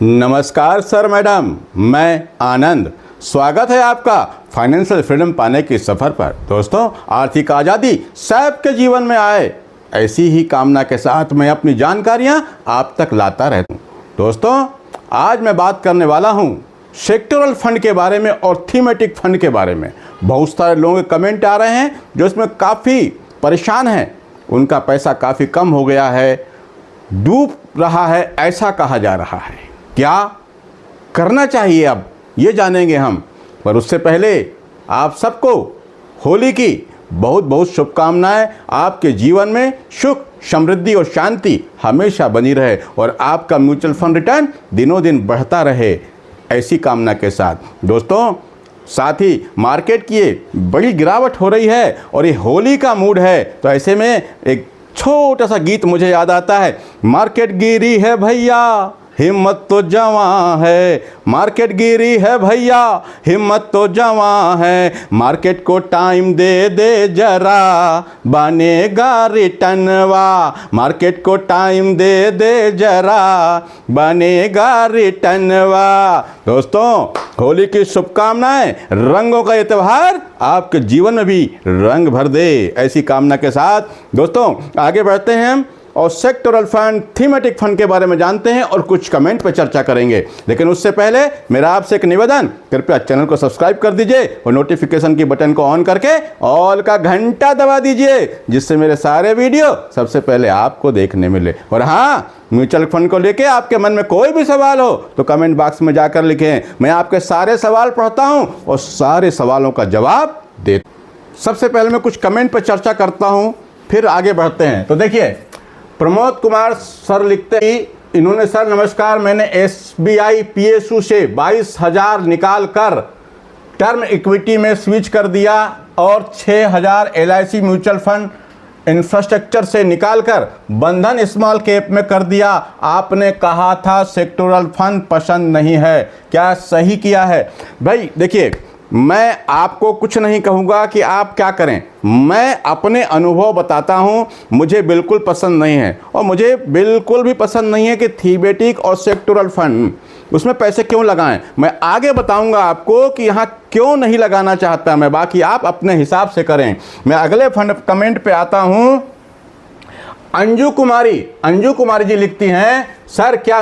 नमस्कार sir madam, मैं आनंद। स्वागत है आपका फाइनेंशियल फ्रीडम पाने के सफ़र पर। दोस्तों, आर्थिक आज़ादी सबके जीवन में आए, ऐसी ही कामना के साथ मैं अपनी जानकारियां आप तक लाता रहता हूं। दोस्तों, आज मैं बात करने वाला हूं सेक्टोरल फंड के बारे में और थीमेटिक फंड के बारे में। बहुत सारे लोगों के कमेंट आ रहे हैं जो इसमें काफ़ी परेशान हैं, उनका पैसा काफ़ी कम हो गया है, डूब रहा है, ऐसा कहा जा रहा है। क्या करना चाहिए अब ये जानेंगे हम, पर उससे पहले आप सबको होली की बहुत बहुत शुभकामनाएं। आपके जीवन में सुख, समृद्धि और शांति हमेशा बनी रहे और आपका म्यूचुअल फंड रिटर्न दिनों दिन बढ़ता रहे, ऐसी कामना के साथ। दोस्तों, साथ ही मार्केट की बड़ी गिरावट हो रही है और ये होली का मूड है, तो ऐसे में एक छोटा सा गीत मुझे याद आता है। मार्केट गिरी है भैया, हिम्मत तो जवां है, मार्केट गिरी है भैया, हिम्मत तो जवां है, मार्केट को टाइम दे दे जरा, बनेगा रिटर्नवा, मार्केट को टाइम दे दे जरा, बनेगा रिटर्नवा। दोस्तों, होली की शुभकामनाएं। रंगों का ये त्यौहार आपके जीवन में भी रंग भर दे, ऐसी कामना के साथ दोस्तों आगे बढ़ते हैं हम और सेक्टोरल फंड, थीमेटिक फंड के बारे में जानते हैं और कुछ कमेंट पर चर्चा करेंगे। लेकिन उससे पहले मेरा आपसे एक निवेदन, कृपया चैनल को सब्सक्राइब कर दीजिए और नोटिफिकेशन की बटन को ऑन करके ऑल का घंटा दबा दीजिए, जिससे मेरे सारे वीडियो सबसे पहले आपको देखने मिले। और हाँ, म्यूचुअल फंड को लेके आपके मन में कोई भी सवाल हो तो कमेंट बॉक्स में जाकर लिखें, मैं आपके सारे सवाल पढ़ता हूँ और सारे सवालों का जवाब देता हूँ। सबसे पहले मैं कुछ कमेंट पर चर्चा करता हूँ, फिर आगे बढ़ते हैं। तो देखिए, प्रमोद कुमार सर लिखते हैं, इन्होंने सर नमस्कार, मैंने SBI PSU से 22,000 निकाल कर टर्म इक्विटी में स्विच कर दिया और 6,000 LIC म्यूचुअल फंड इंफ्रास्ट्रक्चर से निकालकर बंधन स्मॉल कैप में कर दिया। आपने कहा था सेक्टोरल फंड पसंद नहीं है, क्या सही किया है? भाई देखिए, मैं आपको कुछ नहीं कहूँगा कि आप क्या करें, मैं अपने अनुभव बताता हूँ। मुझे बिल्कुल पसंद नहीं है और मुझे बिल्कुल भी पसंद नहीं है कि थीमेटिक और सेक्टोरल फंड उसमें पैसे क्यों लगाएं। मैं आगे बताऊंगा आपको कि यहाँ क्यों नहीं लगाना चाहता मैं, बाकी आप अपने हिसाब से करें। मैं अगले फंड कमेंट पे आता हूँ। अंजू कुमारी जी लिखती हैं, सर क्या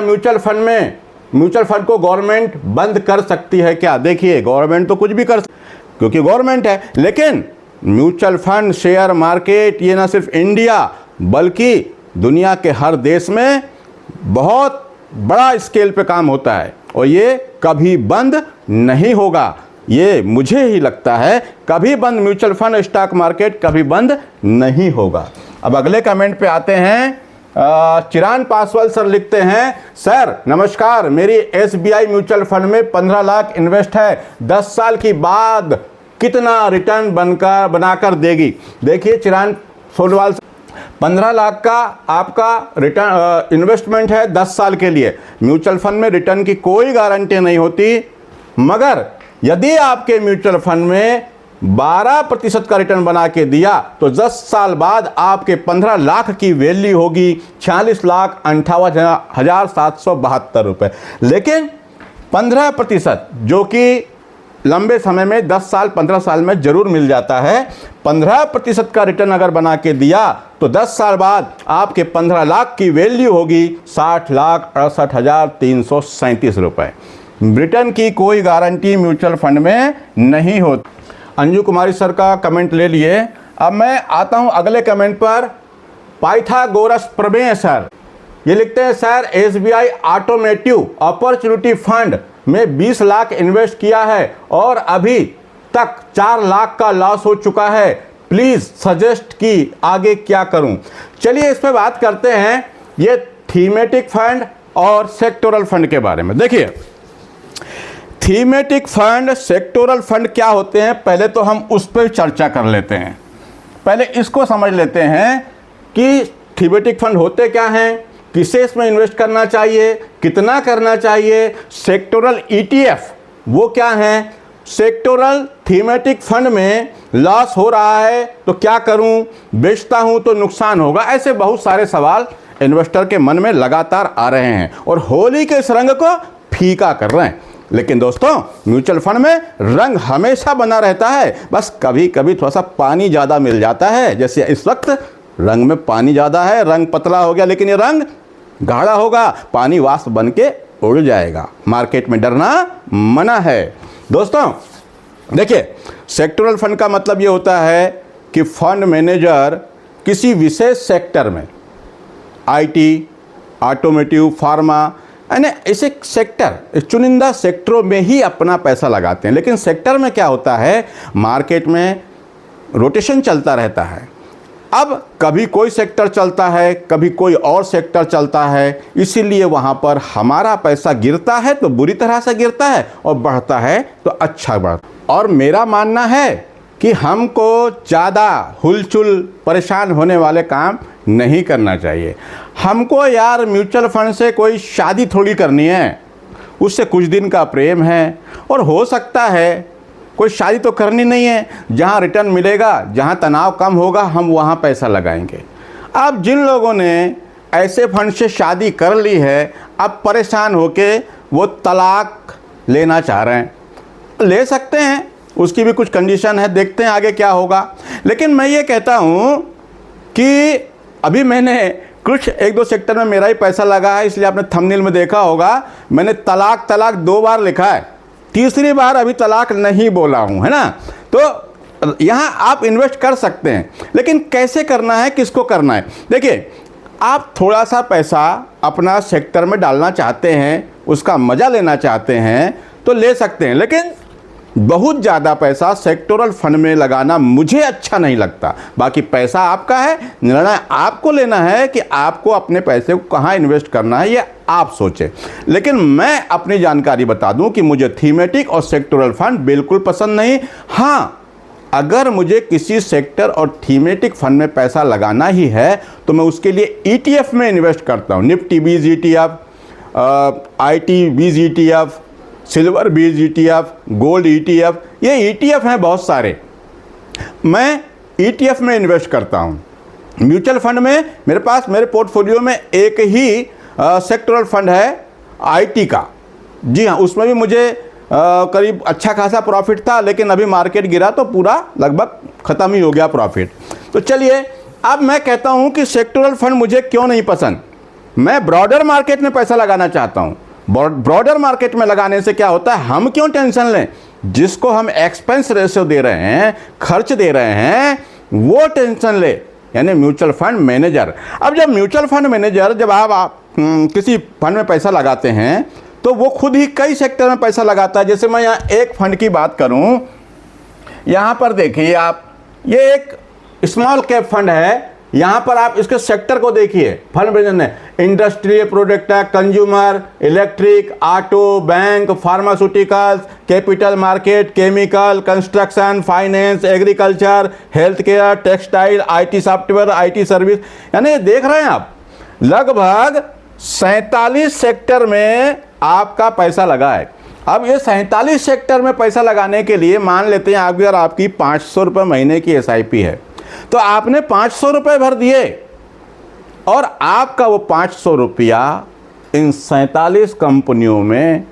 म्यूचुअल फंड को गवर्नमेंट बंद कर सकती है क्या? देखिए, गवर्नमेंट तो कुछ भी कर क्योंकि गवर्नमेंट है, लेकिन म्यूचुअल फंड, शेयर मार्केट, ये ना सिर्फ इंडिया बल्कि दुनिया के हर देश में बहुत बड़ा स्केल पे काम होता है और ये कभी बंद नहीं होगा। ये मुझे ही लगता है कभी बंद, म्यूचुअल फंड, स्टॉक मार्केट कभी बंद नहीं होगा। अब अगले कमेंट पे आते हैं। चिरान पासवान सर लिखते हैं, सर नमस्कार, मेरी SBI म्यूचुअल फंड में 15 लाख इन्वेस्ट है, 10 साल की बाद कितना रिटर्न बनाकर देगी? देखिए चिरान सोनवाल, 15 लाख का आपका रिटर्न इन्वेस्टमेंट है 10 साल के लिए। म्यूचुअल फंड में रिटर्न की कोई गारंटी नहीं होती, मगर यदि आपके म्यूचुअल फंड में 12% का रिटर्न बना के दिया तो 10 साल बाद आपके 15 लाख की वैल्यू होगी 46,58,772 रुपये। लेकिन 15% जो कि लंबे समय में 10 साल 15 साल में ज़रूर मिल जाता है, 15% का रिटर्न अगर बना के दिया तो 10 साल बाद आपके 15 लाख की वैल्यू होगी 60,68,337 रुपये। रिटर्न की कोई गारंटी म्यूचुअल फंड में नहीं होती। अंजू कुमारी सर का कमेंट ले लिए। अब मैं आता हूं अगले कमेंट पर। पाइथागोरस प्रमेय सर, ये लिखते हैं, sir SBI automotive opportunity fund में 20 लाख इन्वेस्ट किया है और अभी तक 4 लाख का लॉस हो चुका है, प्लीज़ सजेस्ट कि आगे क्या करूं? चलिए इस पर बात करते हैं, ये थीमेटिक फंड और सेक्टोरल फंड के बारे में। देखिए, थीमेटिक फंड, सेक्टोरल फंड क्या होते हैं, पहले तो हम उस पर चर्चा कर लेते हैं। पहले इसको समझ लेते हैं कि थीमेटिक फंड होते क्या हैं, किसे इसमें इन्वेस्ट करना चाहिए, कितना करना चाहिए। सेक्टोरल ETF वो क्या हैं? सेक्टोरल थीमेटिक फंड में लॉस हो रहा है तो क्या करूं, बेचता हूं तो नुकसान होगा, ऐसे बहुत सारे सवाल इन्वेस्टर के मन में लगातार आ रहे हैं और होली के इस रंग को फीका कर रहे हैं। लेकिन दोस्तों, म्यूचुअल फंड में रंग हमेशा बना रहता है, बस कभी कभी थोड़ा सा पानी ज़्यादा मिल जाता है। जैसे इस वक्त रंग में पानी ज़्यादा है, रंग पतला हो गया, लेकिन ये रंग गाढ़ा होगा, पानी वाष्प बन के उड़ जाएगा। मार्केट में डरना मना है। दोस्तों देखिए, सेक्टोरल फंड का मतलब ये होता है कि फंड मैनेजर किसी विशेष सेक्टर में, आईटी, ऑटोमोटिव, फार्मा, यानी ऐसे सेक्टर, चुनिंदा सेक्टरों में ही अपना पैसा लगाते हैं। लेकिन सेक्टर में क्या होता है, मार्केट में रोटेशन चलता रहता है। अब कभी कोई सेक्टर चलता है, कभी कोई और सेक्टर चलता है, इसीलिए वहाँ पर हमारा पैसा गिरता है तो बुरी तरह से गिरता है और बढ़ता है तो अच्छा बढ़ता है। और मेरा मानना है कि हमको ज़्यादा हुलचुल परेशान होने वाले काम नहीं करना चाहिए। हमको यार म्यूचुअल फंड से कोई शादी थोड़ी करनी है, उससे कुछ दिन का प्रेम है और हो सकता है कोई शादी तो करनी नहीं है। जहाँ रिटर्न मिलेगा, जहाँ तनाव कम होगा, हम वहाँ पैसा लगाएंगे। अब जिन लोगों ने ऐसे फंड से शादी कर ली है, अब परेशान होके वो तलाक लेना चाह रहे हैं, ले सकते हैं, उसकी भी कुछ कंडीशन है, देखते हैं आगे क्या होगा। लेकिन मैं ये कहता हूँ कि अभी मैंने कुछ एक दो सेक्टर में मेरा ही पैसा लगा है, इसलिए आपने थंबनेल में देखा होगा मैंने तलाक 2 बार लिखा है, तीसरी बार अभी तलाक नहीं बोला हूँ, है ना। तो यहाँ आप इन्वेस्ट कर सकते हैं, लेकिन कैसे करना है, किसको करना है। देखिए, आप थोड़ा सा पैसा अपना सेक्टर में डालना चाहते हैं, उसका मज़ा लेना चाहते हैं तो ले सकते हैं, लेकिन बहुत ज़्यादा पैसा सेक्टोरल फंड में लगाना मुझे अच्छा नहीं लगता। बाकी पैसा आपका है, निर्णय आपको लेना है कि आपको अपने पैसे को कहाँ इन्वेस्ट करना है, ये आप सोचें। लेकिन मैं अपनी जानकारी बता दूं कि मुझे थीमेटिक और सेक्टोरल फंड बिल्कुल पसंद नहीं। हाँ, अगर मुझे किसी सेक्टर और थीमेटिक फंड में पैसा लगाना ही है तो मैं उसके लिए ETF में इन्वेस्ट करता हूँ। Nifty 20 ETF, IT 20 ETF, silver 20 ETF, gold ETF, ये ETF हैं बहुत सारे, मैं ETF में इन्वेस्ट करता हूँ। म्यूचुअल फंड में मेरे पास, मेरे पोर्टफोलियो में एक ही सेक्टोरल फंड है IT का। जी हाँ, उसमें भी मुझे करीब अच्छा खासा प्रॉफिट था, लेकिन अभी मार्केट गिरा तो पूरा लगभग ख़त्म ही हो गया प्रॉफिट। तो चलिए, अब मैं कहता हूँ कि सेक्टोरल फंड मुझे क्यों नहीं पसंद। मैं ब्रॉडर मार्केट में पैसा लगाना चाहता हूँ। ब्रॉडर मार्केट में लगाने से क्या होता है, हम क्यों टेंशन लें, जिसको हम एक्सपेंस रेशियो दे रहे हैं, खर्च दे रहे हैं, वो टेंशन ले, यानी म्यूचुअल फंड मैनेजर। अब जब म्यूचुअल फंड मैनेजर, जब आप किसी फंड में पैसा लगाते हैं तो वो खुद ही कई सेक्टर में पैसा लगाता है। जैसे मैं यहाँ एक फंड की बात करूँ, यहाँ पर देखिए आप, ये एक स्मॉल कैप फंड है। यहाँ पर आप इसके सेक्टर को देखिए, फंड मैनेजर ने इंडस्ट्रियल प्रोडक्ट है, consumer, electric, auto, bank, pharmaceuticals, capital market, chemical, construction, finance, agriculture, health care, textile, IT software, IT service, यानी देख रहे हैं आप लगभग 47 सेक्टर में आपका पैसा लगा है। अब ये 47 सेक्टर में पैसा लगाने के लिए मान लेते हैं अगर आपकी 500 रुपये महीने की SIP है, तो आपने 500 रुपये भर दिए और आपका वो 500 रुपया इन 47 कंपनियों में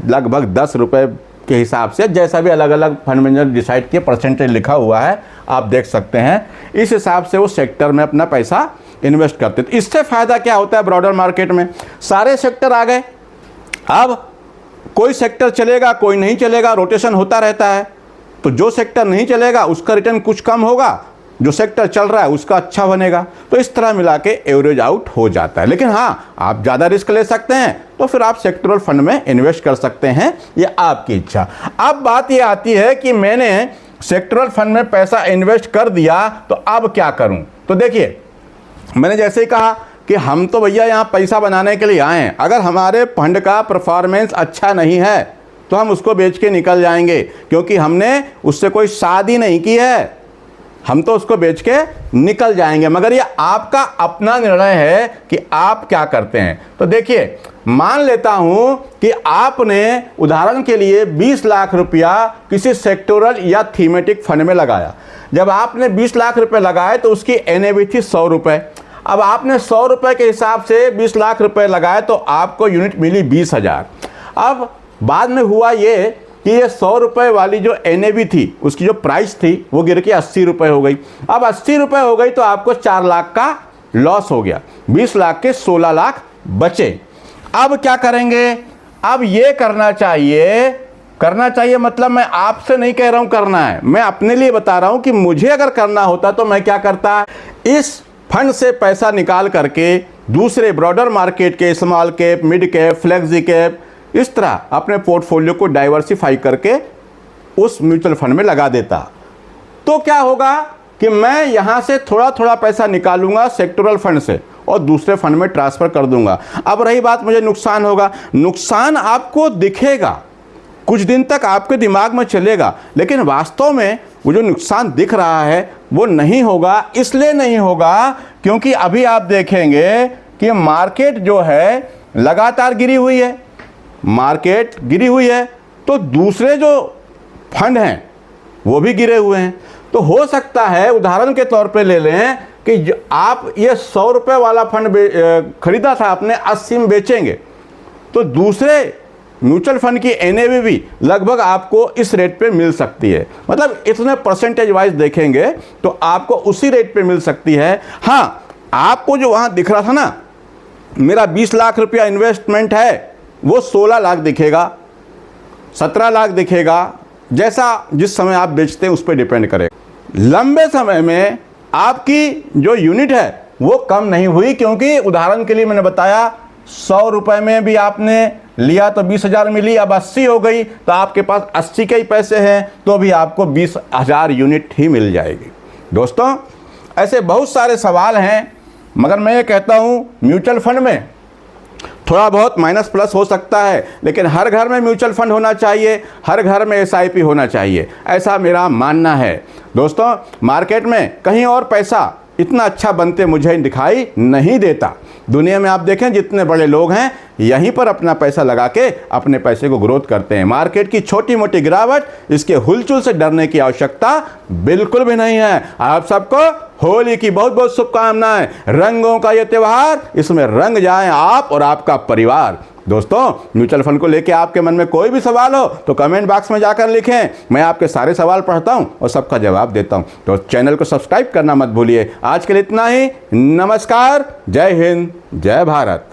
लगभग 10 रुपये के हिसाब से, जैसा भी अलग अलग फंड मैनेजर डिसाइड किए, परसेंटेज लिखा हुआ है, आप देख सकते हैं, इस हिसाब से वो सेक्टर में अपना पैसा इन्वेस्ट करते। तो इससे फ़ायदा क्या होता है, ब्रॉडर मार्केट में सारे सेक्टर आ गए। अब कोई सेक्टर चलेगा, कोई नहीं चलेगा, रोटेशन होता रहता है। तो जो सेक्टर नहीं चलेगा उसका रिटर्न कुछ कम होगा, जो सेक्टर चल रहा है उसका अच्छा बनेगा। तो इस तरह मिला के एवरेज आउट हो जाता है। लेकिन हाँ, आप ज़्यादा रिस्क ले सकते हैं तो फिर आप सेक्टरल फंड में इन्वेस्ट कर सकते हैं, ये आपकी इच्छा। अब बात ये आती है कि मैंने सेक्टरल फंड में पैसा इन्वेस्ट कर दिया तो अब क्या करूं। तो देखिए, मैंने जैसे ही कहा कि हम तो भैया यहाँ पैसा बनाने के लिए आए हैं, अगर हमारे फंड का परफॉर्मेंस अच्छा नहीं है तो हम उसको बेच के निकल जाएंगे, क्योंकि हमने उससे कोई शादी नहीं की है, हम तो उसको बेच के निकल जाएंगे। मगर ये आपका अपना निर्णय है कि आप क्या करते हैं। तो देखिए, मान लेता हूं कि आपने उदाहरण के लिए 20 लाख रुपया किसी सेक्टोरल या थीमेटिक फंड में लगाया। जब आपने 20 लाख रुपए लगाए तो उसकी NAV थी 100 रुपये। अब आपने 100 रुपये के हिसाब से 20 लाख रुपए लगाए तो आपको यूनिट मिली 20,000। अब बाद में हुआ ये कि ये 100 रुपये वाली जो NAV थी, उसकी जो प्राइस थी वो गिर के 80 रुपये हो गई। अब 80 रुपये हो गई तो आपको 4 लाख का लॉस हो गया, 20 लाख के 16 लाख बचे। अब क्या करेंगे? अब ये करना चाहिए मतलब मैं आपसे नहीं कह रहा हूं करना है, मैं अपने लिए बता रहा हूं कि मुझे अगर करना होता तो मैं क्या करता, इस फंड से पैसा निकाल करके दूसरे ब्रॉडर मार्केट के small cap, mid cap, flexi cap, इस तरह अपने पोर्टफोलियो को डाइवर्सिफाई करके उस म्यूचुअल फंड में लगा देता। तो क्या होगा कि मैं यहां से थोड़ा थोड़ा पैसा निकालूंगा सेक्टोरल फंड से और दूसरे फंड में ट्रांसफर कर दूंगा। अब रही बात मुझे नुकसान होगा, नुकसान आपको दिखेगा, कुछ दिन तक आपके दिमाग में चलेगा, लेकिन वास्तव में वो जो नुकसान दिख रहा है वो नहीं होगा। इसलिए नहीं होगा क्योंकि अभी आप देखेंगे कि मार्केट जो है लगातार गिरी हुई है, मार्केट गिरी हुई है तो दूसरे जो फंड हैं वो भी गिरे हुए हैं। तो हो सकता है, उदाहरण के तौर पे ले लें कि आप ये 100 रुपये वाला फंड खरीदा था आपने, 80 में बेचेंगे तो दूसरे म्यूचुअल फंड की NAV भी लगभग आपको इस रेट पे मिल सकती है। मतलब इतने परसेंटेज वाइज देखेंगे तो आपको उसी रेट पे मिल सकती है। हाँ, आपको जो वहाँ दिख रहा था ना, मेरा 20 लाख रुपया इन्वेस्टमेंट है, वो 16 लाख दिखेगा, 17 लाख दिखेगा, जैसा जिस समय आप बेचते हैं उस पर डिपेंड करेगा। लंबे समय में आपकी जो यूनिट है वो कम नहीं हुई, क्योंकि उदाहरण के लिए मैंने बताया 100 रुपये में भी आपने लिया तो 20,000 मिली, अब 80 हो गई तो आपके पास 80 के ही पैसे हैं तो भी आपको 20,000 यूनिट ही मिल जाएगी। दोस्तों, ऐसे बहुत सारे सवाल हैं, मगर मैं ये कहता हूँ म्यूचुअल फंड में थोड़ा बहुत माइनस प्लस हो सकता है, लेकिन हर घर में म्यूचुअल फंड होना चाहिए, हर घर में SIP होना चाहिए, ऐसा मेरा मानना है। दोस्तों, मार्केट में कहीं और पैसा इतना अच्छा बनते मुझे दिखाई नहीं देता। दुनिया में आप देखें जितने बड़े लोग हैं यहीं पर अपना पैसा लगा के अपने पैसे को ग्रोथ करते हैं। मार्केट की छोटी मोटी गिरावट, इसके हुलचुल से डरने की आवश्यकता बिल्कुल भी नहीं है। आप सबको होली की बहुत बहुत शुभकामनाएं। रंगों का ये त्यौहार, इसमें रंग जाएं आप और आपका परिवार। दोस्तों, म्यूचुअल फंड को लेके आपके मन में कोई भी सवाल हो तो कमेंट बॉक्स में जाकर लिखें, मैं आपके सारे सवाल पढ़ता हूं और सबका जवाब देता हूं। तो चैनल को सब्सक्राइब करना मत भूलिए। आज के लिए इतना ही। नमस्कार, जय हिंद, जय भारत।